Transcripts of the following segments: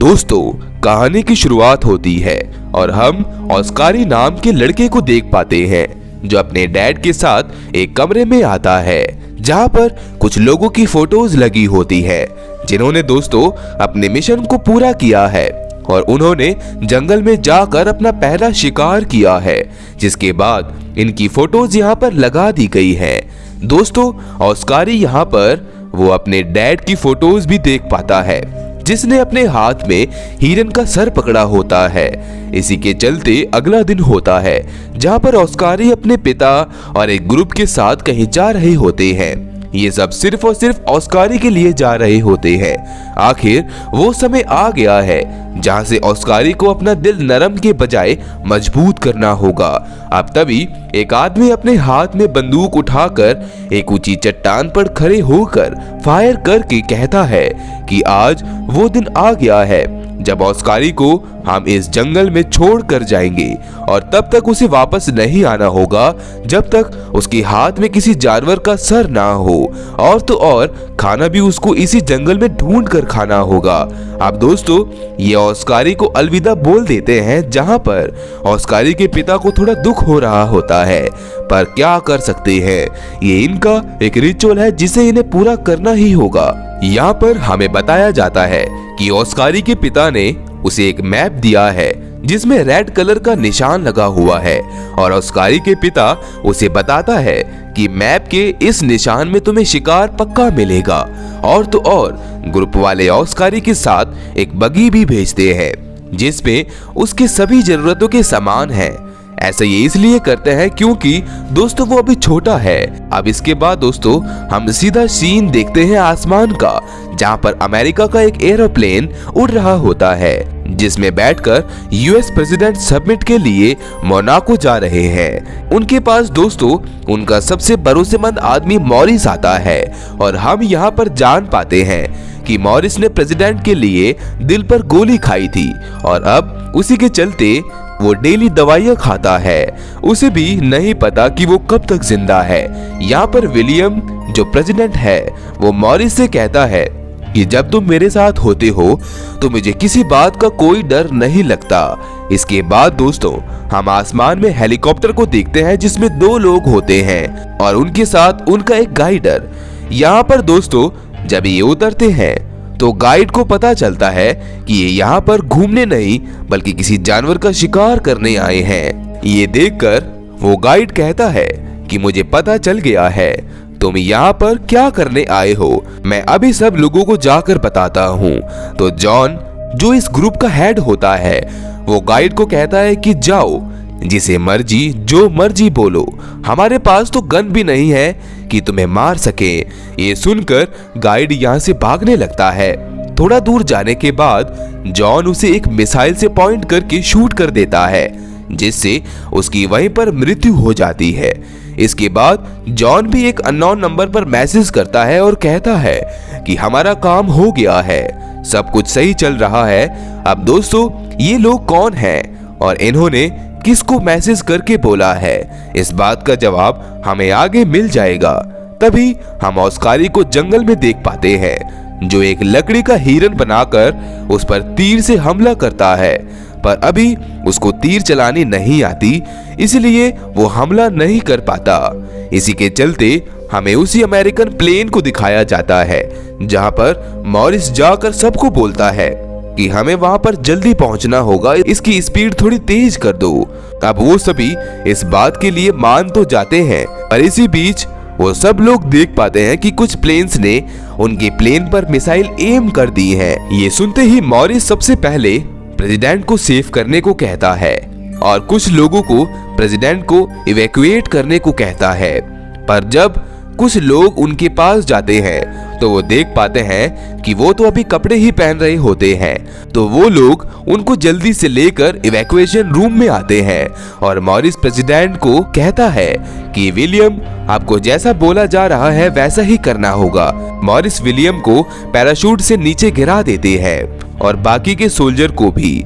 दोस्तों, कहानी की शुरुआत होती है और हम ऑस्कारी नाम के लड़के को देख पाते हैं जो अपने डैड के साथ एक कमरे में आता है जहां पर कुछ लोगों की फोटोज लगी होती है जिन्होंने दोस्तों अपने मिशन को पूरा किया है और उन्होंने जंगल में जाकर अपना पहला शिकार किया है, जिसके बाद इनकी फोटोज यहाँ पर लगा दी गई है। दोस्तों, ऑस्कारी यहाँ पर वो अपने डैड की फोटोज भी देख पाता है जिसने अपने हाथ में हिरन का सर पकड़ा होता है। इसी के चलते अगला दिन होता है जहां पर ऑस्कारी अपने पिता और एक ग्रुप के साथ कहीं जा रहे होते हैं। ये सब सिर्फ और सिर्फ ऑस्कारी के लिए जा रहे होते हैं। आखिर वो समय आ गया है जहां से ऑस्कारी को अपना दिल नरम के बजाय मजबूत करना होगा। अब तभी एक आदमी अपने हाथ में बंदूक उठाकर एक ऊंची चट्टान पर खड़े होकर फायर करके कहता है कि आज वो दिन आ गया है जब ऑस्कारी को हम इस जंगल में छोड़ कर जाएंगे और तब तक उसे वापस नहीं आना होगा जब तक उसके हाथ में किसी जानवर का सर ना हो, और तो और खाना भी उसको इसी जंगल में ढूंढ कर खाना होगा। अब दोस्तों, ये ऑस्कारी को अलविदा बोल देते हैं जहां पर ऑस्कारी के पिता को थोड़ा दुख हो रहा होता है, पर क्या कर सकते हैं, ये इनका एक रिचुअल है जिसे इन्हें पूरा करना ही होगा। यहाँ पर हमें बताया जाता है कि ऑस्कारी के पिता ने उसे एक मैप दिया है जिसमें रेड कलर का निशान लगा हुआ है और ऑस्कारी के पिता उसे बताता है कि मैप के इस निशान में तुम्हें शिकार पक्का मिलेगा। और तो और ग्रुप वाले ऑस्कारी के साथ एक बगी भी भेजते हैं जिसमें उसके सभी जरूरतों के सामान हैं। ऐसा ये इसलिए करते हैं क्योंकि दोस्तों वो अभी छोटा है। अब इसके बाद दोस्तों हम सीधा सीन देखते हैं आसमान का, जहां पर अमेरिका का एक एरोप्लेन उड़ रहा होता है जिसमें बैठकर यूएस प्रेसिडेंट समिट के लिए मोनाको जा रहे हैं। उनके पास दोस्तों उनका सबसे भरोसेमंद आदमी मॉरिस आता है और हम यहाँ पर जान पाते हैं कि मॉरिस ने प्रेसिडेंट के लिए दिल पर गोली खाई थी और अब उसी के चलते वो डेली दवाइयाँ खाता है। उसे भी नहीं पता कि वो कब तक जिंदा है। यहाँ पर विलियम जो प्रेसिडेंट है वो मॉरिस से कहता है कि जब तुम मेरे साथ होते हो तो मुझे किसी बात का कोई डर नहीं लगता। इसके बाद दोस्तों हम आसमान में हेलीकॉप्टर को देखते हैं जिसमें 2 लोग होते हैं और उनके साथ उनका एक गाइडर। यहाँ पर दोस्तों जब ये उतरते हैं तो गाइड को पता चलता है कि ये यहाँ पर घूमने नहीं बल्कि किसी जानवर का शिकार करने आए हैं। ये देखकर वो गाइड कहता है कि मुझे पता चल गया है तुम यहाँ पर क्या करने आए हो, मैं अभी सब लोगों को जाकर बताता हूँ। तो जॉन जो इस ग्रुप का हेड होता है वो गाइड को कहता है कि जाओ, जिसे मर्जी जो मर्जी बोलो, हमारे पास तो गन भी नहीं है कि तुम्हें मार सके। ये सुनकर गाइड यहाँ से भागने लगता है। थोड़ा दूर जाने के बाद जॉन उसे एक मिसाइल से पॉइंट करके शूट कर देता है जिससे उसकी वहीं पर मृत्यु हो जाती है। इसके बाद जॉन भी एक अननोन नंबर पर मैसेज करता है और कहता है कि हमारा काम हो गया है, सब कुछ सही चल रहा है। अब दोस्तों ये लोग कौन हैं और इन्होंने किसको मैसेज करके बोला है, इस बात का जवाब हमें आगे मिल जाएगा। तभी हम ऑस्कारी को जंगल में देख पाते हैं जो एक लकड़ी का हिरन बनाकर उस पर तीर से हमला करता है, पर अभी उसको तीर चलानी नहीं आती इसलिए वो हमला नहीं कर पाता। इसी के चलते हमें उसी अमेरिकन प्लेन को दिखाया जाता है जहां पर मॉरिस जाकर सबको बोलता है कि हमें वहां पर जल्दी पहुंचना होगा, इसकी स्पीड थोड़ी तेज कर दो। अब वो सभी इस बात के लिए मान तो जाते हैं, पर इसी बीच वो सब लोग देख पाते हैं कि कुछ प्लेन्स ने उनके प्लेन पर मिसाइल एम कर दी है। ये सुनते ही मॉरिस सबसे पहले प्रेसिडेंट को सेव करने को कहता है और कुछ लोगों को प्रेसिडेंट को इवैक्यूएट करने को कहता है, पर जब कुछ लोग उनके पास जाते हैं तो वो देख पाते हैं कि वो तो अभी कपड़े ही पहन रहे होते हैं। तो वो लोग उनको जल्दी से लेकर इवैक्यूएशन रूम में आते हैं और मॉरिस प्रेसिडेंट को कहता है कि विलियम आपको जैसा बोला जा रहा है वैसा ही करना होगा। मॉरिस विलियम को पैराशूट से नीचे गिरा देते हैं और बाकी के सोल्जर को भी,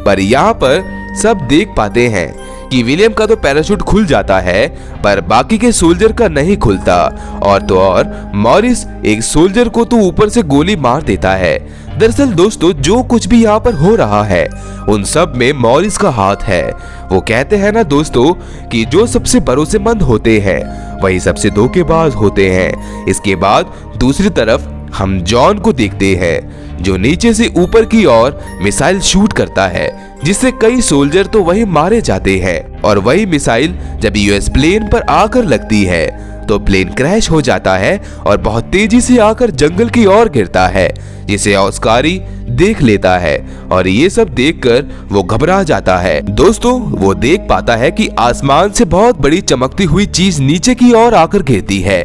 पर यहाँ पर सब देख पाते हैं कि विलियम का तो पैराशूट खुल जाता है पर बाकी के सोल्जर का नहीं खुलता। और तो और मॉरिस एक सोल्जर को तो ऊपर से गोली मार देता है। दरअसल दोस्तों जो कुछ भी यहाँ पर हो रहा है उन सब में मॉरिस का हाथ है। वो कहते हैं ना दोस्तों कि जो सबसे भरोसेमंद होते हैं वही सबसे धोखेबाज होते हैं। इसके बाद दूसरी तरफ हम जॉन को देखते हैं जो नीचे से ऊपर की ओर मिसाइल शूट करता है, जिससे कई सोल्जर तो वही मारे जाते हैं। और वही मिसाइल जब यूएस प्लेन पर आकर लगती है तो प्लेन क्रैश हो जाता है और बहुत तेजी से आकर जंगल की ओर गिरता है, जिसे ऑस्कारी देख लेता है और ये सब देखकर वो घबरा जाता है। दोस्तों वो देख पाता है कि आसमान से बहुत बड़ी चमकती हुई चीज नीचे की ओर आकर गिरती है,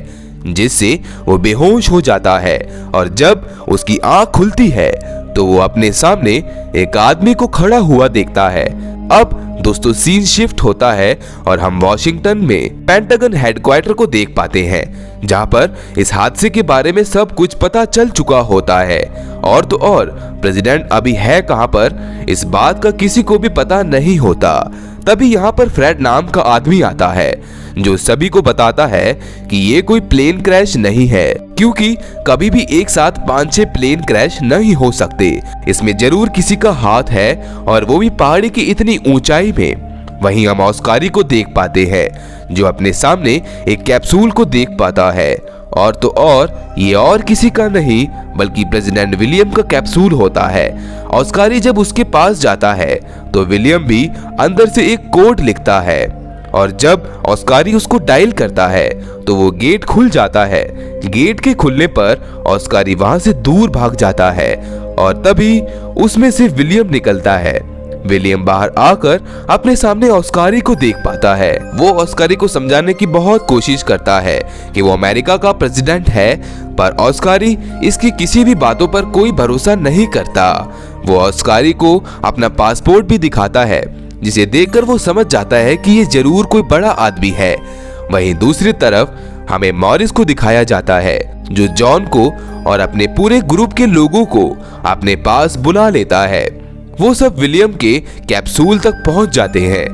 जिससे वो बेहोश हो जाता है। और जब उसकी आंख खुलती है तो वो अपने सामने एक आदमी को खड़ा हुआ देखता है। अब दोस्तों सीन शिफ्ट होता है और हम वॉशिंगटन में पेंटागन हेडक्वार्टर को देख पाते हैं, जहां पर इस हादसे के बारे में सब कुछ पता चल चुका होता है। और तो और प्रेसिडेंट अभी है कहां पर इस बात का किसी को भी पता नहीं होता। तभी यहाँ पर फ्रेड नाम का आदमी आता है जो सभी को बताता है कि ये कोई प्लेन क्रैश नहीं है, क्योंकि कभी भी एक साथ 5-6 प्लेन क्रैश नहीं हो सकते। इसमें जरूर किसी का हाथ है और वो भी पहाड़ी की इतनी ऊंचाई में। वहीं हम ऑस्कारी को देख पाते हैं जो अपने सामने एक कैप्सूल को देख पाता है, और तो और ये और किसी का नहीं बल्कि प्रेसिडेंट विलियम का कैप्सूल होता है। ऑस्कारी जब उसके पास जाता है तो विलियम भी अंदर से एक कोड लिखता है, और जब ऑस्कारी उसको डायल करता है तो वो गेट खुल जाता है। गेट के खुलने पर ऑस्कारी वहां से दूर भाग जाता है और तभी उसमें से विलियम निकलता है। विलियम बाहर आकर अपने सामने ऑस्कारी को देख पाता है। वो ऑस्कारी को समझाने की बहुत कोशिश करता है कि वो अमेरिका का प्रेसिडेंट है, पर ऑस्कारी इसकी किसी भी बातों पर कोई भरोसा नहीं करता। वो ऑस्कारी को अपना पासपोर्ट भी दिखाता है, जिसे देखकर वो समझ जाता है कि ये जरूर कोई बड़ा आदमी है। वहीं दूसरी तरफ हमें मॉरिस को दिखाया जाता है जो जॉन को और अपने पूरे ग्रुप के लोगों को अपने पास बुला लेता है। वो सब विलियम के कैप्सूल तक पहुंच जाते हैं।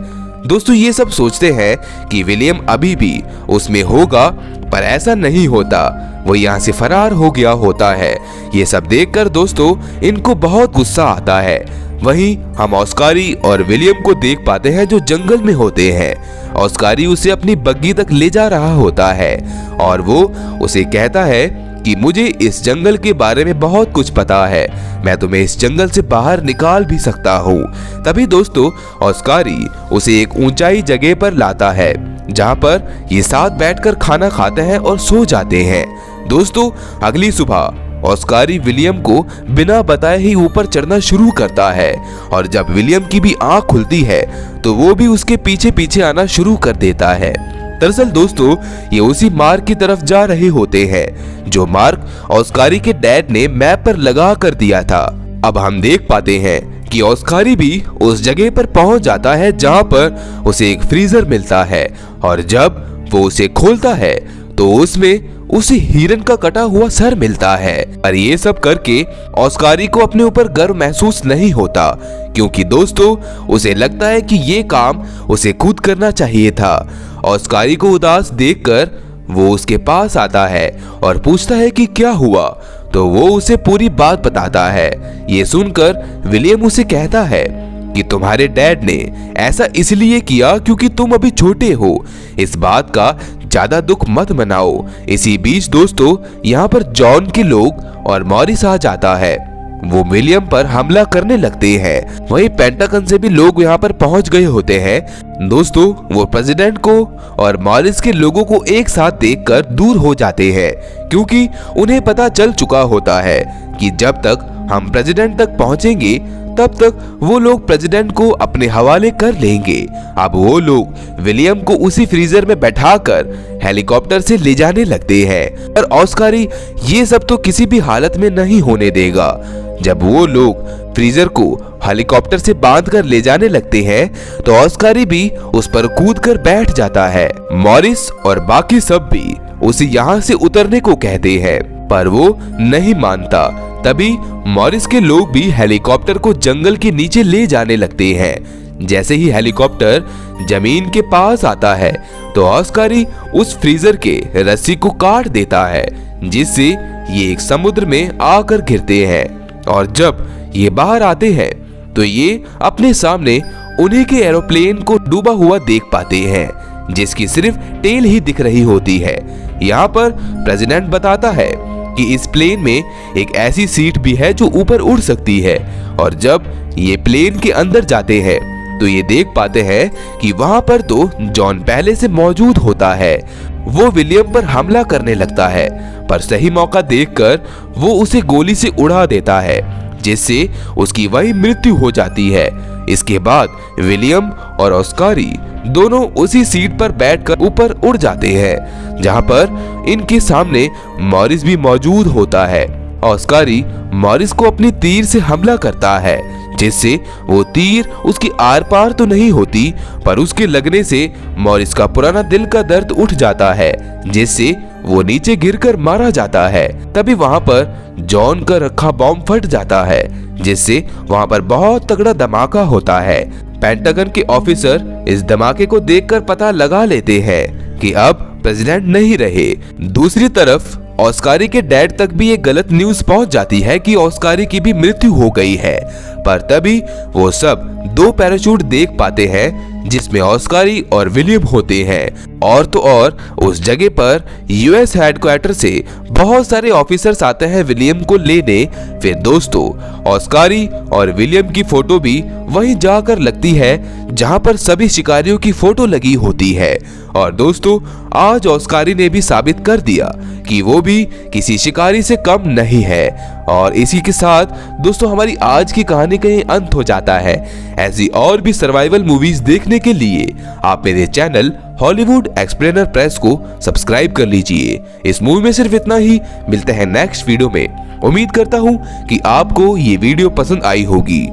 दोस्तों ये सब सोचते हैं कि विलियम अभी भी उसमें होगा, पर ऐसा नहीं होता। वो यहाँ से फरार हो गया होता है। ये सब देखकर दोस्तों इनको बहुत गुस्सा आता है। वहीं हम ऑस्कारी और विलियम को देख पाते हैं जो जंगल में होते हैं। ऑस्कारी उसे अपनी बग्गी तक ले जा रहा होता है और वो उसे कहता है कि मुझे इस जंगल के बारे में बहुत कुछ पता है, मैं तुम्हें इस जंगल से बाहर निकाल भी सकता हूँ। तभी दोस्तों ऑस्कारी उसे एक ऊंचाई जगह पर लाता है जहाँ पर ये साथ बैठकर खाना खाते हैं और सो जाते हैं। दोस्तों अगली सुबह ऑस्कारी विलियम को बिना बताए ही ऊपर चढ़ना शुरू करता है, और जब विलियम की भी आंख खुलती है तो वो भी उसके पीछे पीछे आना शुरू कर देता है। दरअसल दोस्तों ये उसी मार्ग की तरफ जा रहे होते हैं जो मार्ग ऑस्कारी के डैड ने मैप पर लगा कर दिया था। अब हम देख पाते हैं कि ऑस्कारी भी उस जगह पर पहुंच जाता है जहां पर उसे एक फ्रीजर मिलता है, और जब वो उसे खोलता है तो उसमें उसे हिरन का कटा हुआ सर मिलता है। और ये सब करके ऑस्कारी को अपने ऊपर गर्व महसूस नहीं होता, क्योंकि दोस्तों उसे लगता है कि ये काम उसे खुद करना चाहिए था। ऑस्कारी को उदास देखकर वो उसके पास आता है और पूछता है कि क्या हुआ, तो वो उसे पूरी बात बताता है। ये सुनकर विलियम उसे कहता है कि तुम्हारे डैड ने ऐसा इसलिए किया क्योंकि तुम अभी छोटे हो, इस बात का ज्यादा दुख मत मनाओ। इसी बीच दोस्तों यहाँ पर जॉन के लोग और मॉरिस आ जाता है। वो विलियम पर हमला करने लगते हैं। वहीं पेंटागन से भी लोग यहाँ पर पहुंच गए होते हैं। दोस्तों वो प्रेसिडेंट को और मॉरिस के लोगों को एक साथ देखकर दूर हो जाते हैं, क्योंकि उन्हें पता चल चुका होता है कि जब तक हम प्रेसिडेंट तक पहुंचेंगे तब तक वो लोग प्रेसिडेंट को अपने हवाले कर लेंगे। अब वो लोग विलियम को उसी फ्रीजर में बैठाकर हेलीकॉप्टर से ले जाने लगते हैं, और ऑस्कारी ये सब तो किसी भी हालत में नहीं होने देगा। जब वो लोग फ्रीजर को हेलीकॉप्टर से बांध कर ले जाने लगते हैं तो ऑस्कारी भी उस पर कूद कर बैठ जाता है। मॉरिस और बाकी सब भी उसे यहाँ से उतरने को कहते हैं, पर वो नहीं मानता। तभी मॉरिस के लोग भी हेलीकॉप्टर को जंगल के नीचे ले जाने लगते हैं। जैसे ही हेलीकॉप्टर जमीन के पास आता है तो ऑस्कारी उस फ्रीजर के रस्सी को काट देता है, जिससे ये एक समुद्र में आकर गिरते हैं। और जब ये बाहर आते हैं तो ये अपने सामने उन्हीं के एरोप्लेन को डूबा हुआ देख पाते हैं, जिसकी सिर्फ टेल ही दिख रही होती है। यहाँ पर प्रेसिडेंट बताता है कि इस प्लेन में एक ऐसी सीट भी है जो ऊपर उड़ सकती है, और जब ये प्लेन के अंदर जाते हैं तो ये देख पाते हैं कि वहां पर तो जॉन पहले से मौजूद होता है। वो विलियम पर हमला करने लगता है, पर सही मौका देखकर वो उसे गोली से उड़ा देता है, जिससे उसकी वही मृत्यु हो जाती है। इसके बाद विलियम और ऑस्कारी दोनों उसी सीट पर बैठकर ऊपर उड़ जाते हैं, जहां पर इनके सामने मॉरिस भी मौजूद होता है। ऑस्कारी मॉरिस को अपनी तीर से हमला करता है, जिससे वो तीर उसकी आर पार तो नहीं होती, पर उसके लगने से मॉरिस का पुराना दिल का दर्द उठ जाता है, जिससे वो नीचे गिरकर मारा जाता है। तभी वहां पर जॉन का रखा बॉम्ब फट जाता है, जिससे वहां पर बहुत तगड़ा धमाका होता है। पेंटागन के ऑफिसर इस धमाके को देखकर पता लगा लेते हैं कि अब प्रेसिडेंट नहीं रहे। दूसरी तरफ ऑस्कारी के डैड तक भी ये गलत न्यूज पहुंच जाती है कि ऑस्कारी की भी मृत्यु हो गई है, पर तभी वो सब 2 पैराशूट देख पाते हैं जिसमें ऑस्कारी और विलियम होते हैं। और तो और उस जगह पर यूएस हेडक्वार्टर से बहुत सारे ऑफिसर्स आते हैं विलियम को लेने। फिर दोस्तों ऑस्कारी और विलियम की फोटो भी वहीं जाकर लगती है जहां पर सभी शिकारियों की फोटो लगी होती है। और दोस्तों आज ऑस्कारी ने भी साबित कर दिया कि वो भी किसी शिकारी से कम नहीं है। और इसी के साथ दोस्तों हमारी आज की कहानी का ये अंत हो जाता है। ऐसी और भी सर्वाइवल मूवीज देखने के लिए आप मेरे चैनल हॉलीवुड एक्सप्लेनर प्रेस को सब्सक्राइब कर लीजिए। इस मूवी में सिर्फ इतना ही। मिलते हैं नेक्स्ट वीडियो में। उम्मीद करता हूँ कि आपको ये वीडियो पसंद आई होगी।